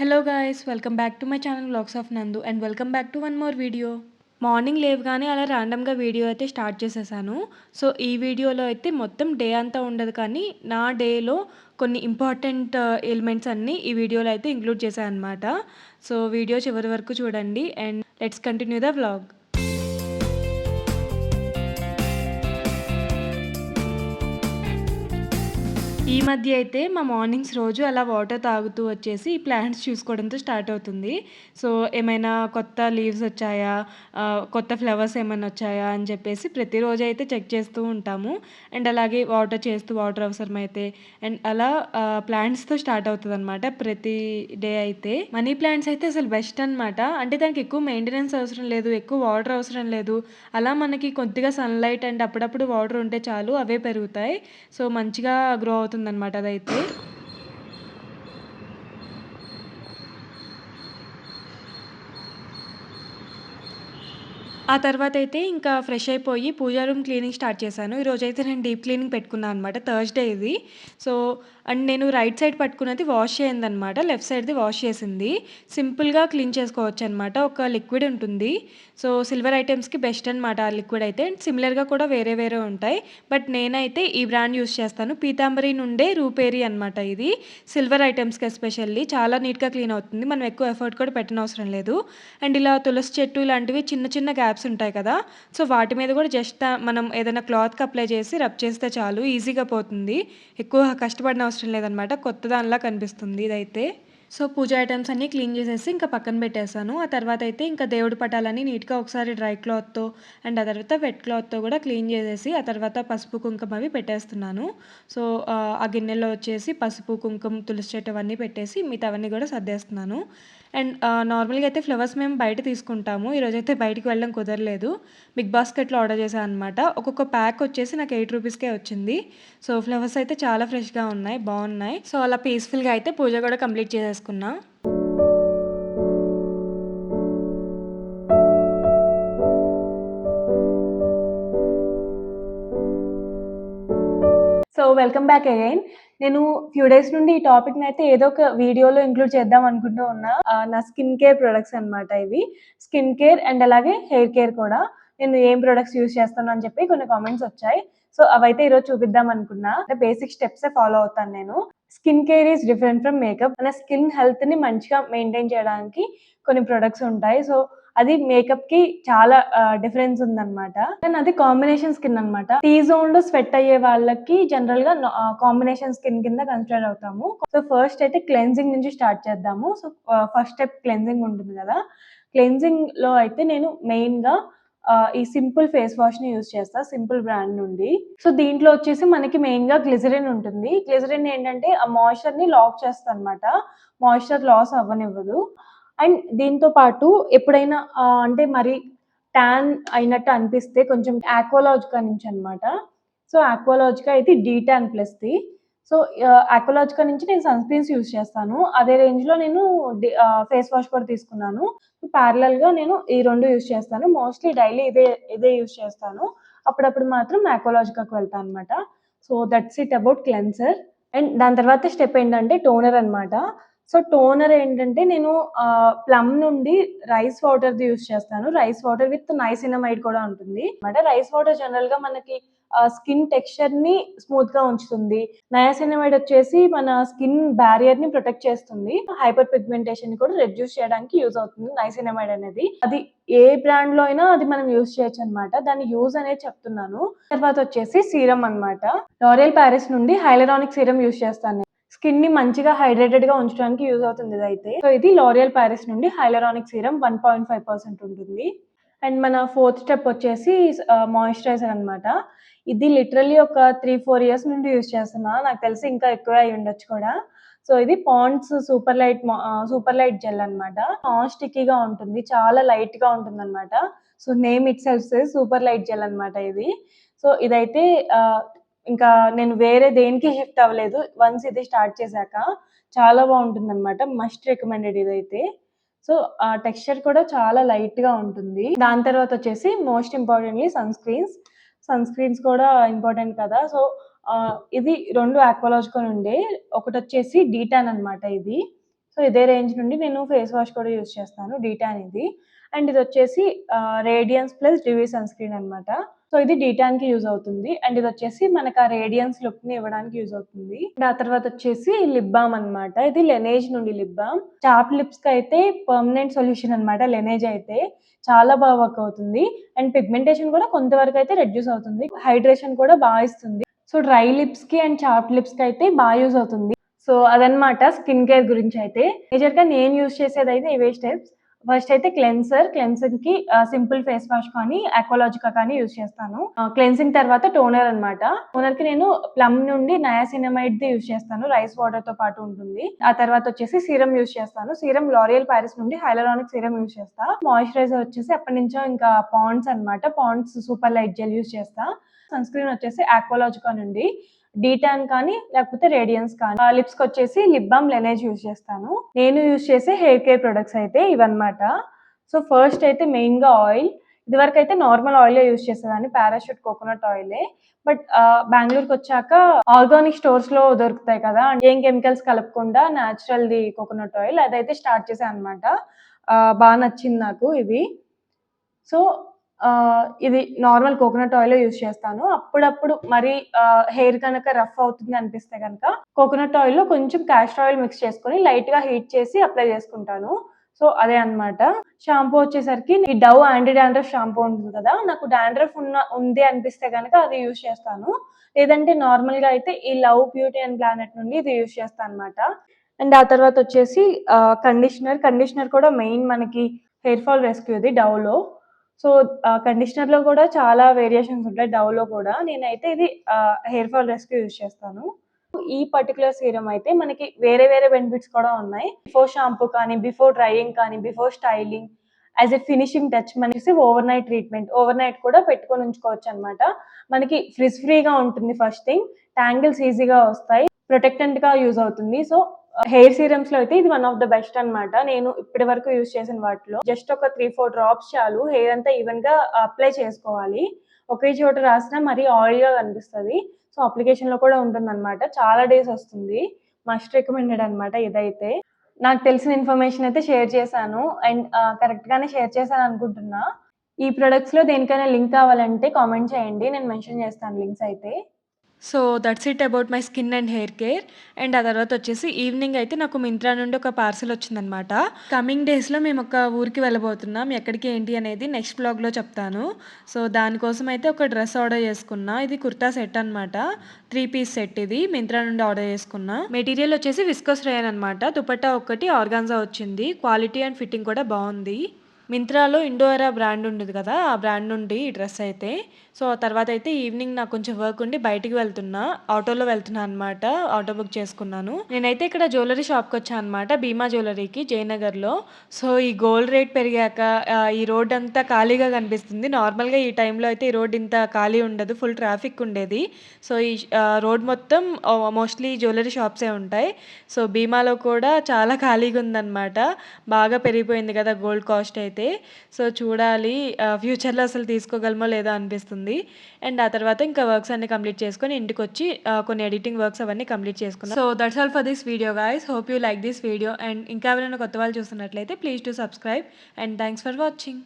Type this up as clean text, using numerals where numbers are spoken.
Hello guys, welcome back to my channel vlogs of Nandu and welcome back to one more video. Morning లేవగానే అలా ర్యాండమ్గా video అయితే start చేసేసాను. So ఈ వీడియోలో అయితే మొత్తం డే అంతా ఉండదు, కానీ నా డేలో కొన్ని ఇంపార్టెంట్ ఎలిమెంట్స్ అన్నీ ఈ వీడియోలో అయితే ఇంక్లూడ్ చేశాను అనమాట. సో వీడియో చివరి వరకు చూడండి and let's continue the vlog. ఈ మధ్య అయితే మా మార్నింగ్స్ రోజు అలా వాటర్ తాగుతూ వచ్చేసి ఈ ప్లాంట్స్ చూసుకోవడంతో స్టార్ట్ అవుతుంది. సో ఏమైనా కొత్త లీవ్స్ వచ్చాయా, కొత్త ఫ్లవర్స్ ఏమైనా వచ్చాయా అని చెప్పేసి ప్రతిరోజు అయితే చెక్ చేస్తూ ఉంటాము. అండ్ అలాగే వాటర్ అవసరమైతే అండ్ అలా ప్లాంట్స్తో స్టార్ట్ అవుతుంది అనమాట ప్రతి డే అయితే. మనీ ప్లాంట్స్ అయితే అసలు బెస్ట్ అనమాట. అంటే దానికి ఎక్కువ మెయింటెనెన్స్ అవసరం లేదు, ఎక్కువ వాటర్ అవసరం లేదు. అలా మనకి కొద్దిగా సన్లైట్ అండ్ అప్పుడప్పుడు వాటర్ ఉంటే చాలు, అవే పెరుగుతాయి. సో మంచిగా గ్రో అవుతుందన్నమాట అదైతే. ఆ తర్వాతయితే ఇంకా ఫ్రెష్ అయిపోయి పూజా రూమ్ క్లీనింగ్ స్టార్ట్ చేశాను. ఈరోజైతే నేను డీప్ క్లీనింగ్ పెట్టుకున్నాను అనమాట. థర్స్‌డే ఇది. సో అండ్ నేను రైట్ సైడ్ పట్టుకున్నది వాష్ చేయందనమాట. లెఫ్ట్ సైడ్‌ది వాష్ చేసింది. సింపుల్‌గా క్లీన్ చేసుకోవచ్చనమాట. ఒక లిక్విడ్ ఉంటుంది. సో సిల్వర్ ఐటెమ్స్‌కి బెస్ట్ అనమాట ఆ లిక్విడ్ అయితే. అండ్ సిమిలర్‌గా కూడా వేరే వేరే ఉంటాయి. బట్ నేనైతే ఈ బ్రాండ్ యూజ్ చేస్తాను. పీతాంబరి నుండే రూపేరి అనమాట ఇది. సిల్వర్ ఐటెమ్స్‌కి ఎస్పెషల్లీ చాలా నీట్‌గా క్లీన్ అవుతుంది. మనం ఎక్కువ ఎఫర్ట్ కూడా పెట్టనవసరం లేదు. అండ్ ఇలా తులసి చెట్టు ఇలాంటివి చిన్న చిన్న గ్యాప్స్ ఉంటాయి కదా, సో వాటి మీద కూడా జస్ట్ మనం ఏదైనా క్లాత్కి అప్లై చేసి రబ్ చేస్తే చాలు, ఈజీగా పోతుంది. ఎక్కువ కష్టపడిన అవసరం లేదనమాట. కొత్త దానిలా కనిపిస్తుంది ఇదైతే. సో పూజ ఐటమ్స్ అన్నీ క్లీన్ చేసేసి ఇంకా పక్కన పెట్టేశాను. ఆ తర్వాత అయితే ఇంకా దేవుడి పటాలన్నీ నీట్గా ఒకసారి డ్రై క్లాత్తో అండ్ ఆ తర్వాత వెట్ క్లాత్తో కూడా క్లీన్ చేసేసి ఆ తర్వాత పసుపు కుంకుమ అవి పెట్టేస్తున్నాను. సో ఆ గిన్నెలో వచ్చేసి పసుపు కుంకుమ తులసి చెట్టు అవన్నీ పెట్టేసి మిగతావన్నీ కూడా సర్దేస్తున్నాను. అండ్ నార్మల్గా అయితే ఫ్లవర్స్ మేము బయట తీసుకుంటాము. ఈరోజైతే బయటికి వెళ్ళడం కుదరలేదు. బిగ్ బాస్కెట్లో ఆర్డర్ చేశాను అనమాట. ఒక్కొక్క ప్యాక్ వచ్చేసి నాకు 8 రూపీస్కే వచ్చింది. సో ఫ్లవర్స్ అయితే చాలా ఫ్రెష్గా ఉన్నాయి, బాగున్నాయి. సో అలా పీస్ఫుల్గా అయితే పూజ కూడా కంప్లీట్ చేసేసుకున్నా. So welcome back again. నేను ఫ్యూ డేస్ నుండి ఈ టాపిక్ని అయితే ఏదో ఒక వీడియోలో ఇంక్లూడ్ చేద్దాం అనుకుంటూ ఉన్నా. నా స్కిన్ కేర్ ప్రొడక్ట్స్ అనమాట ఇవి. స్కిన్ కేర్ అండ్ అలాగే హెయిర్ కేర్ కూడా. నేను ఏం ప్రొడక్ట్స్ యూజ్ చేస్తాను అని చెప్పి కొన్ని కామెంట్స్ వచ్చాయి. సో అవైతే ఈరోజు చూపిద్దాం అనుకున్నా. అంటే బేసిక్ స్టెప్స్ ఫాలో అవుతాను నేను. Skin care is different from makeup. మన స్కిన్ హెల్త్ ని మంచిగా మెయింటైన్ చేయడానికి కొన్ని ప్రొడక్ట్స్ ఉంటాయి. సో అది మేకప్ కి చాలా డిఫరెన్స్ ఉందన్నమాట. కానీ అది కాంబినేషన్ స్కిన్ అనమాట. టీ జోన్ లో స్వెట్ అయ్యే వాళ్ళకి జనరల్ గా కాంబినేషన్ స్కిన్ కింద కన్సిడర్ అవుతాము. సో ఫస్ట్ అయితే క్లెన్జింగ్ నుంచి స్టార్ట్ చేద్దాము. సో ఫస్ట్ స్టెప్ క్లెన్జింగ్ ఉంటుంది కదా. క్లెన్జింగ్ లో అయితే నేను మెయిన్ గా ఈ సింపుల్ ఫేస్ వాష్ ని యూజ్ చేస్తా, సింపుల్ బ్రాండ్ నుండి. సో దీంట్లో వచ్చేసి మనకి మెయిన్ గా గ్లిజరిన్ ఉంటుంది. గ్లిజరిన్ ఏంటంటే ఆ మాయిశ్చర్ ని లాక్ చేస్తా అనమాట. Moisture loss అవ్వనివ్వదు. అండ్ దీంతో పాటు ఎప్పుడైనా అంటే మరి ట్యాన్ అయినట్టు అనిపిస్తే కొంచెం ఆక్వాలాజికా నుంచి అనమాట. సో ఆక్వాలాజికా ఇది డీటాన్ ప్లస్ది. సో ఆక్వాలాజికా నుంచి నేను సన్ స్క్రీన్స్ యూజ్ చేస్తాను. అదే రేంజ్లో నేను ఫేస్ వాష్ కూడా తీసుకున్నాను. ప్యారలల్గా నేను ఈ రెండు యూజ్ చేస్తాను. మోస్ట్లీ డైలీ ఇదే యూజ్ చేస్తాను. అప్పుడప్పుడు మాత్రం ఆక్వాలాజికాకి వెళ్తాను అనమాట. So that's it about cleanser. And దాని తర్వాత స్టెప్ ఏంటంటే టోనర్ అనమాట. సో టోనర్ ఏంటంటే నేను ప్లమ్ నుండి రైస్ వాటర్ది యూజ్ చేస్తాను. రైస్ వాటర్ విత్ నైసినమైడ్ కూడా ఉంటుంది అనమాట. రైస్ వాటర్ జనరల్ గా మనకి స్కిన్ టెక్స్చర్ ని స్మూత్ గా ఉంచుతుంది. నయాసినమైడ్ వచ్చేసి మన స్కిన్ బ్యారియర్ ని ప్రొటెక్ట్ చేస్తుంది. హైపర్ పిగ్మెంటేషన్ ని కూడా రెడ్యూస్ చేయడానికి యూజ్ అవుతుంది నైసినమైడ్ అనేది. అది ఏ బ్రాండ్ లో అయినా అది మనం యూజ్ చేయొచ్చు అనమాట. దాని యూజ్ అనేది చెప్తున్నాను. తర్వాత వచ్చేసి సీరం అనమాట. లారియల్ ప్యారిస్ నుండి హైలరానిక్ సీరం యూజ్ చేస్తాను. స్కిన్ ని మంచిగా హైడ్రేటెడ్ గా ఉంచడానికి యూజ్ అవుతుంది ఇదైతే. సో ఇది లారియల్ ప్యారిస్ నుండి హైలరానిక్ సీరం 1.5% ఉంటుంది. అండ్ మన ఫోర్త్ స్టెప్ వచ్చేసి మాయిశ్చరైజర్ అనమాట. ఇది లిటరల్లీ ఒక 3-4 ఇయర్స్ నుండి యూజ్ చేస్తున్నా. నాకు తెలిసి ఇంకా ఎక్కువే అయి ఉండొచ్చు కూడా. సో ఇది పాండ్స్ సూపర్ లైట్ జెల్ అనమాట. నాన్ స్టిక్కీగా ఉంటుంది, చాలా లైట్ గా ఉంటుంది అనమాట. So name it self super light gel అనమాట ఇది. సో ఇదైతే ఇంకా నేను వేరే దేనికి షిఫ్ట్ అవ్వలేదు. వన్స్ ఇది స్టార్ట్ చేశాక చాలా బాగుంటుంది అనమాట. మస్ట్ రికమెండెడ్ ఇదైతే. సో ఆ టెక్స్చర్ కూడా చాలా లైట్ గా ఉంటుంది. దాని తర్వాత వచ్చేసి మోస్ట్ ఇంపార్టెంట్లీ సన్ స్క్రీన్స్ కూడా ఇంపార్టెంట్ కదా. సో ఇది రెండు ఆక్వాలాజికా నుండే. ఒకటి వచ్చేసి డీటాన్ అనమాట ఇది. సో ఇదే రేంజ్ నుండి నేను ఫేస్ వాష్ కూడా యూజ్ చేస్తాను. డీటాన్ ఇది. అండ్ ఇదొచ్చేసి radiance plus dewy sunscreen అనమాట. సో ఇది డీటాన్‌కి యూజ్ అవుతుంది. అండ్ ఇదొచ్చేసి మనకు ఆ రేడియన్స్ లుక్‌ని ఇవ్వడానికి యూజ్ అవుతుంది. అండ్ ఆ తర్వాత వచ్చేసి లిప్ బామ్ అనమాట. ఇది లెనేజ్ నుండి లిప్ బామ్. చాప్ లిప్స్‌కైతే పర్మనెంట్ సొల్యూషన్ అనమాట లెనేజ్ అయితే. చాలా బాగా వర్క్ అవుతుంది. అండ్ పిగ్మెంటేషన్ కూడా కొంతవరకైతే రెడ్యూస్ అవుతుంది. హైడ్రేషన్ కూడా ఇస్తుంది. సో డ్రై లిప్స్‌కి అండ్ చాప్ లిప్స్‌కి అయితే యూజ్ అవుతుంది. సో అదనమాట స్కిన్ కేర్ గురించయితే. మేజర్‌గా నేను యూజ్ చేసేదైతే ఇవే స్టెప్స్. ఫస్ట్ అయితే క్లెన్సర్‌కి సింపుల్ ఫేస్ వాష్ కానీ, అక్వాలాజికా కానీ యూజ్ చేస్తాను. క్లెన్సింగ్ తర్వాత టోనర్ అనమాట. టోనర్‌కి నేను ప్లమ్ నుండి నయాసినమైడ్‌ది యూజ్ చేస్తాను. రైస్ వాటర్‌తో పాటు ఉంటుంది. ఆ తర్వాత వచ్చేసి సీరం యూజ్ చేస్తాను. సీరం లారియల్ పారిస్ నుండి హైలరానిక్ సీరం యూజ్ చేస్తా. మాయిశ్చరైజర్ వచ్చేసి ఎప్పటినుంచో ఇంకా పాండ్స్ అనమాట. Pond's super light gel use చేస్తా. సన్ స్క్రీన్ వచ్చేసి అక్వాలాజికా నుండి డీటాన్ కానీ లేకపోతే రేడియన్స్ కానీ. లిప్స్‌కి వచ్చేసి లిప్ బామ్ లెనేజ్ యూజ్ చేస్తాను. నేను యూజ్ చేసే హెయిర్ కేర్ ప్రొడక్ట్స్ అయితే ఇవన్నమాట. సో ఫస్ట్ అయితే మెయిన్‌గా ఆయిల్. ఇదివరకైతే నార్మల్ ఆయిలే యూజ్ చేసేదాన్ని. పారాషూట్ కోకోనట్ ఆయిలే. బట్ బెంగుళూరుకొచ్చాక ఆర్గానిక్ స్టోర్స్‌లో దొరుకుతాయి కదా! ఏం కెమికల్స్ కలపకుండా నేచురల్‌ది కోకోనట్ ఆయిల్ అదైతే స్టార్ట్ చేశా అనమాట. బా నచ్చింది నాకు ఇది. సో ఇది నార్మల్ కోకోనట్ ఆయిలే యూజ్ చేస్తాను. అప్పుడప్పుడు మరీ హెయిర్ గనక రఫ్ అవుతుంది అనిపిస్తే గనక కోకోనట్ ఆయిల్‌లో కొంచెం కాస్టర్ ఆయిల్ మిక్స్ చేసుకొని లైట్‌గా హీట్ చేసి అప్లై చేసుకుంటాను. సో అదే అన్నమాట. షాంపూ వచ్చేసరికి ఈ డవ్ యాంటీ డాండ్రఫ్ షాంపూ ఉంటుంది కదా! నాకు డాండ్రఫ్ ఉంది అనిపిస్తే గనక అది యూజ్ చేస్తాను. లేదంటే నార్మల్‌గా అయితే ఈ లవ్ బ్యూటీ అండ్ ప్లానెట్ నుండి ఇది యూజ్ చేస్తా అన్నమాట. అండ్ ఆ తర్వాత వచ్చేసి కండిషనర్. కండిషనర్ కూడా మెయిన్ మనకి హెయిర్ ఫాల్ రెస్క్యూది డవ్‌లో. సో కండిషనర్‌లో కూడా చాలా వేరియేషన్స్ ఉంటాయి డవ్‌లో కూడా. నేనైతే ఇది హెయిర్ ఫాల్ రెస్క్యూ యూజ్ చేస్తాను. ఈ పర్టిక్యులర్ సీరమ్ అయితే మనకి వేరే వేరే బెనిఫిట్స్ కూడా ఉన్నాయి. బిఫోర్ షాంపూ కానీ, బిఫోర్ డ్రైయింగ్ కానీ, before styling, as a finishing touch మనకి overnight treatment. Overnight కూడా పెట్టుకొని ఉంచుకోవచ్చనమాట. మనకి ఫ్రిజ్ ఫ్రీగా ఉంటుంది ఫస్ట్ థింగ్. టాంగిల్స్ ఈజీగా వస్తాయి. ప్రొటెక్టెంట్‌గా యూజ్ అవుతుంది. సో హెయిర్ సీరమ్స్‌లో అయితే ఇది వన్ ఆఫ్ ద బెస్ట్ అనమాట. నేను ఇప్పటి వరకు యూజ్ చేసిన వాటిలో. జస్ట్ ఒక 3, 4 డ్రాప్స్ చాలు. హెయిర్ అంతా ఈవెన్‌గా అప్లై చేసుకోవాలి. ఒకే చోట రాసినా మరీ ఆయిల్‌గా కనిపిస్తది. సో అప్లికేషన్‌లో కూడా ఉంటుందనమాట. చాలా డేస్ వస్తుంది. మస్ట్ రికమెండెడ్ అనమాట ఇదైతే. నాకు తెలిసిన ఇన్ఫర్మేషన్ అయితే షేర్ చేశాను. అండ్ కరెక్ట్‌గానే షేర్ చేశాను అనుకుంటున్నా. ఈ ప్రొడక్ట్స్‌లో దేనికైనా లింక్ కావాలంటే కామెంట్ చేయండి. నేను మెన్షన్ చేస్తాను లింక్స్ అయితే. So that's it about my skin and hair care. And ఆ తర్వాత వచ్చేసి ఈవినింగ్ అయితే నాకు మింత్రా నుండి ఒక పార్సల్ వచ్చిందనమాట. కమింగ్ డేస్‌లో మేము ఒక ఊరికి వెళ్ళబోతున్నాం. ఎక్కడికి ఏంటి అనేది నెక్స్ట్ వ్లాగ్‌లో చెప్తాను. సో దానికోసం అయితే ఒక డ్రెస్ ఆర్డర్ చేసుకున్నా. ఇది కుర్తా సెట్ అనమాట. 3 పీస్ సెట్ ఇది. మింత్రా నుండి ఆర్డర్ చేసుకున్నా. మెటీరియల్ వచ్చేసి విస్కోస్ రేయన్ అనమాట. దుపట్టా ఒకటి ఆర్గాన్జా వచ్చింది. క్వాలిటీ అండ్ ఫిట్టింగ్ కూడా బాగుంది. మింత్రాలో ఇండోరా బ్రాండ్ ఉండేది కదా! ఆ బ్రాండ్ నుండి ఈ డ్రెస్ అయితే. సో, ఆ తర్వాత అయితే ఈవినింగ్ నాకు కొంచెం వర్క్ ఉండి బయటికి వెళ్తున్నా. ఆటోలో వెళ్తున్నా అనమాట. ఆటో బుక్ చేసుకున్నాను. నేనైతే ఇక్కడ జ్యువెలరీ షాప్‌కొచ్చా అనమాట. భీమా జ్యువెలరీకి జయనగర్‌లో. సో, ఈ గోల్డ్ రేట్ పెరిగాక ఈ రోడ్ అంతా ఖాళీగా కనిపిస్తుంది. నార్మల్‌గా ఈ టైంలో అయితే ఈ రోడ్ ఇంత ఖాళీ ఉండదు. ఫుల్ ట్రాఫిక్ ఉండేది. సో, ఈ రోడ్ మొత్తం మోస్ట్‌లీ జ్యువెలరీ షాప్సే ఉంటాయి. సో, భీమాలో కూడా చాలా ఖాళీగా ఉందనమాట. బాగా పెరిగిపోయింది కదా గోల్డ్ కాస్ట్ అయితే. సో, చూడాలి ఫ్యూచర్‌లో అసలు తీసుకోగలమో లేదో అనిపిస్తుంది. అండ్ ఆ తర్వాత ఇంకా వర్క్స్ అన్నీ కంప్లీట్ చేసుకొని ఇంటికొచ్చి కొన్ని ఎడిటింగ్ వర్క్స్ అవన్నీ కంప్లీట్ చేసుకున్నా. So that's all for this video guys. Hope you like this video. And ఇంకా ఎవరైనా కొత్త వాళ్ళు చూస్తున్నట్లయితే please do subscribe. And thanks for watching.